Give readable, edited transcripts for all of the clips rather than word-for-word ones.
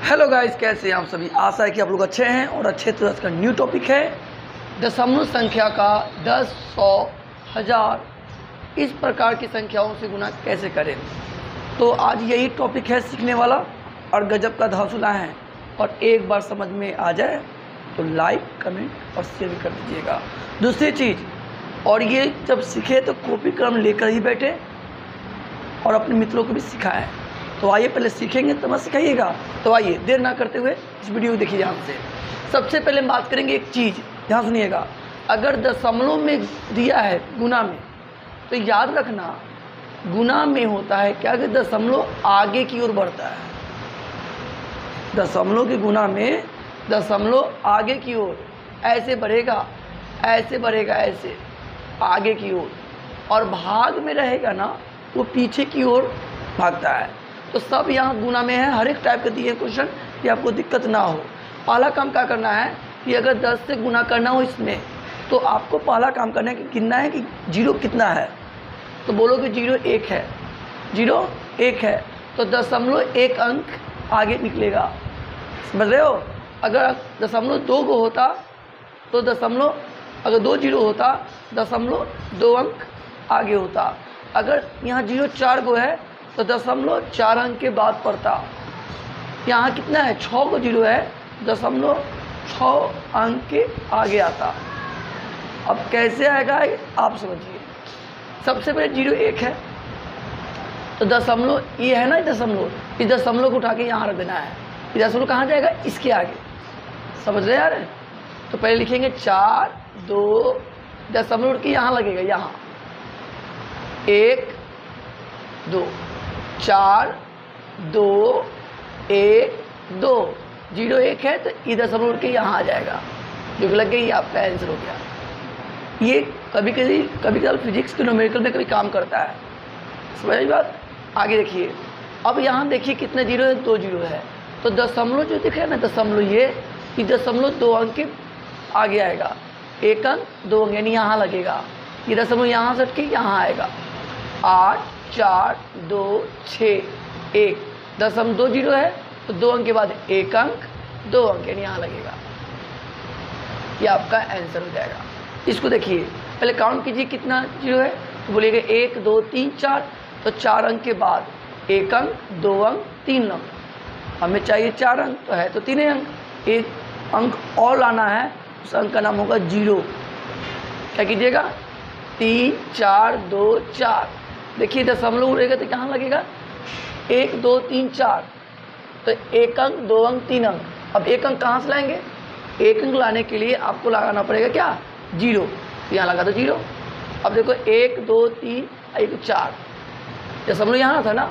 Hello guys, कैसे हैं आप सभी। आशा है कि आप लोग अच्छे हैं और अच्छे तरह का न्यू टॉपिक है दशमलव संख्या का 10, 100, 1000 इस प्रकार की संख्याओं से गुना कैसे करें। तो आज यही टॉपिक है सीखने वाला और गजब का हौसला है। और एक बार समझ में आ जाए तो लाइक, कमेंट और शेयर भी कर दीजिएगा। दूसरी चीज़, और ये जब सीखे तो कॉपी कलम लेकर ही बैठे और अपने मित्रों को भी सिखाएं। तो आइए पहले सीखेंगे तो मत सिखाइएगा। तो आइए देर ना करते हुए इस वीडियो को देखिए ध्यान से। सबसे पहले हम बात करेंगे एक चीज़, ध्यान सुनिएगा। अगर दशमलव में दिया है गुना में, तो याद रखना गुना में होता है क्या कि दशमलव आगे की ओर बढ़ता है। दशमलव के गुना में दशमलव आगे की ओर ऐसे बढ़ेगा, ऐसे बढ़ेगा, ऐसे आगे की ओर। और भाग में रहेगा ना, वो पीछे की ओर भागता है। तो सब यहाँ गुना में है। हर एक टाइप के दिए क्वेश्चन कि आपको दिक्कत ना हो। पहला काम क्या करना है कि अगर 10 से गुना करना हो इसमें, तो आपको पहला काम करना है कि गिनना है कि 0 कितना है। तो बोलो कि 0 1 है, 0 1 है, तो दशमलव 1 अंक आगे निकलेगा। समझ रहे हो। अगर दशमलव 2 को होता तो दशमलव, अगर 2 0 होता दशमलव 2 अंक आगे होता। अगर यहाँ 0 4 को है तो दशमलव 4 अंक के बाद पड़ता। यहाँ कितना है, 6 को 0 है, दशमलव 6 अंक के आगे आता। अब कैसे आएगा आप समझिए। सबसे पहले 0 1 है, तो दशमलव ये है ना दशमलव, इस दशमलव को उठा के यहाँ रख देना है। ये दशमलव कहाँ जाएगा, इसके आगे। समझ रहे यार। तो पहले लिखेंगे 4 2, दशमलव उठ के यहाँ लगेगा, यहाँ 1 2, 4 2 1 2, 0 1 है तो ये दशमलव उठ के यहाँ आ जाएगा, जो कि लग गई। ये आपका आंसर हो गया। ये कभी कभी फिजिक्स के न्यूमेरिकल में कभी काम करता है। समझ बात। आगे देखिए। अब यहाँ देखिए कितने 0 है, 2 0 है। तो दशमलव जो दिख रहा है ना, दशमलव ये दशमलव 2 अंक के आगे आएगा। 1 अंक 2 अंक यानी यहाँ लगेगा। ये दशमलव यहाँ से हट के यहाँ आएगा। 8 4 2 6 1, दशमलव 2 0 है तो 2 अंक के बाद 1 अंक 2 अंक यानी यहाँ लगेगा। ये आपका आंसर हो जाएगा। इसको देखिए, पहले काउंट कीजिए कितना 0 है। तो बोलिएगा 1 2 3 4, तो 4 अंक के बाद 1 अंक 2 अंक 3 अंक। हमें चाहिए 4 अंक, तो है तो 3 अंक। 1 अंक और लाना है, उस अंक का नाम होगा 0। क्या कीजिएगा, 3 4 2 4। देखिए दशमलव उड़ेगा तो कहाँ लगेगा, 1 2 3 4, तो 1 अंक 2 अंक 3 अंक। अब 1 अंक कहाँ से लाएंगे, 1 अंक लाने के लिए आपको लगाना पड़ेगा क्या, 0। यहाँ लगा दो 0। अब देखो 1 2 3 1 4, दशमलव यहाँ था ना,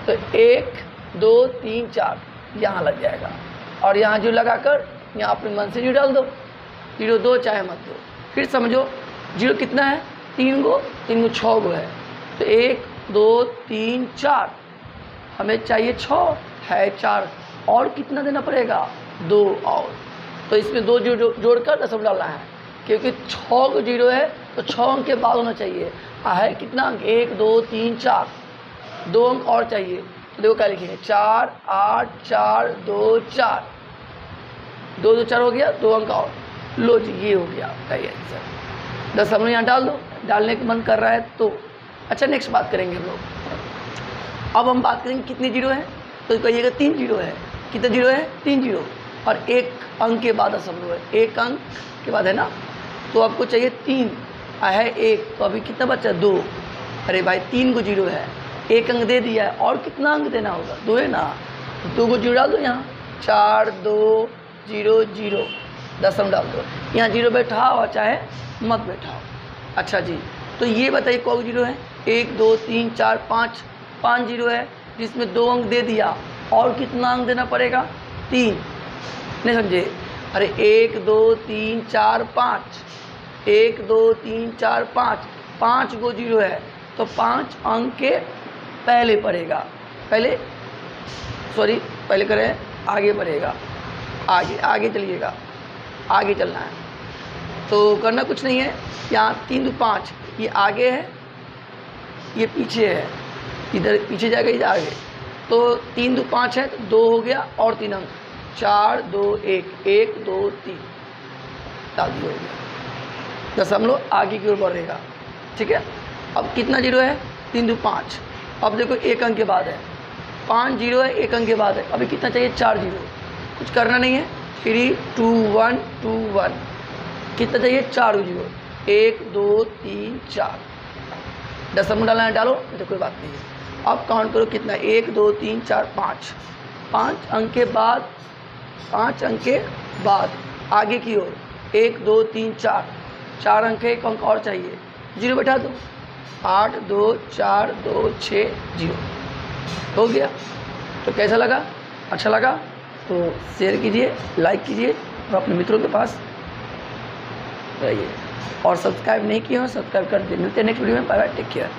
तो 1 2 3 4 यहाँ लग जाएगा। और यहाँ 0 लगाकर यहाँ अपने मन से 0 डाल दो। 0 2 चाहे मत दो। फिर समझो 0 कितना है, 3 को 6 को है, तो 1 2 3 4, हमें चाहिए 6 है 4, और कितना देना पड़ेगा, 2 और। तो इसमें 2 जोड़कर दशमलव डालना है, क्योंकि 6 को 0 है तो 6 अंक के बाद होना चाहिए। है कितना अंक, 1 2 3 4, 2 अंक और चाहिए। तो देखो क्या लिखेंगे, 4 8 4 2 4, 2 2 4 हो गया, 2 अंक और। लो जी, ये हो गया आपका ये आंसर। दशमलव यहाँ डाल दो, डालने का मन कर रहा है तो। अच्छा, नेक्स्ट बात करेंगे हम लोग। अब हम बात करेंगे कितने 0 है। तो कहिएगा 3 0 है। कितने 0 है, 3 0, और 1 अंक के बाद दशमलव है। 1 अंक के बाद है ना, तो आपको चाहिए 3 है 1, तो अभी कितना बचा, 2। अरे भाई 3 को 0 है, 1 अंक दे दिया है, और कितना अंक देना होगा, 2 है ना, तो 2 को 0 डाल दो यहाँ। 4 2 0 0, दशमलव डाल दो। यहाँ 0 बैठाओ चाहे मत बैठाओ। अच्छा जी, तो ये बताइए कौन 0 है, 1 2 3 4 5, 5 0 है, जिसमें 2 अंक दे दिया, और कितना अंक देना पड़ेगा, 3। नहीं समझे। अरे 1 2 3 4 5, 1 2 3 4 5, 5 को 0 है तो 5 अंक के पहले पड़ेगा। पहले करें, आगे बढ़ेगा, आगे चलिएगा, आगे चलना है। तो करना कुछ नहीं है। यहाँ 3 2 5, ये आगे है, ये पीछे है, इधर पीछे जाएगा, इधर आगे। तो 3 2 5 है तो 2 हो गया और 3 अंक 4 2 1 1 2 3 डाल दिया हो गया। दशमलव आगे की ओर बढ़ेगा। ठीक है, अब कितना जीरो है 3 2 5। अब देखो एक अंक के बाद है 5 जीरो है, एक अंक के बाद है, अभी कितना चाहिए 4 जीरो। कुछ करना नहीं है, 3 2 1 2 1 कितना चाहिए 4 जीरो 1 2 3 4। दशमलव डालना है डालो, तो कोई बात नहीं है। अब काउंट करो कितना 1 2 3 4 5। 5 अंक के बाद 5 अंक के बाद आगे की ओर 1 2 3 4 4 अंक है, एक अंक और चाहिए, जीरो बैठा दो 8 2 4 2 6 जीरो हो गया। तो कैसा लगा, अच्छा लगा तो शेयर कीजिए, लाइक कीजिए और अपने मित्रों के पास रहिए। और सब्सक्राइब नहीं किए हो सब्सक्राइब कर दीजिए। मिलते हैं नेक्स्ट वीडियो में। Bye bye, take care.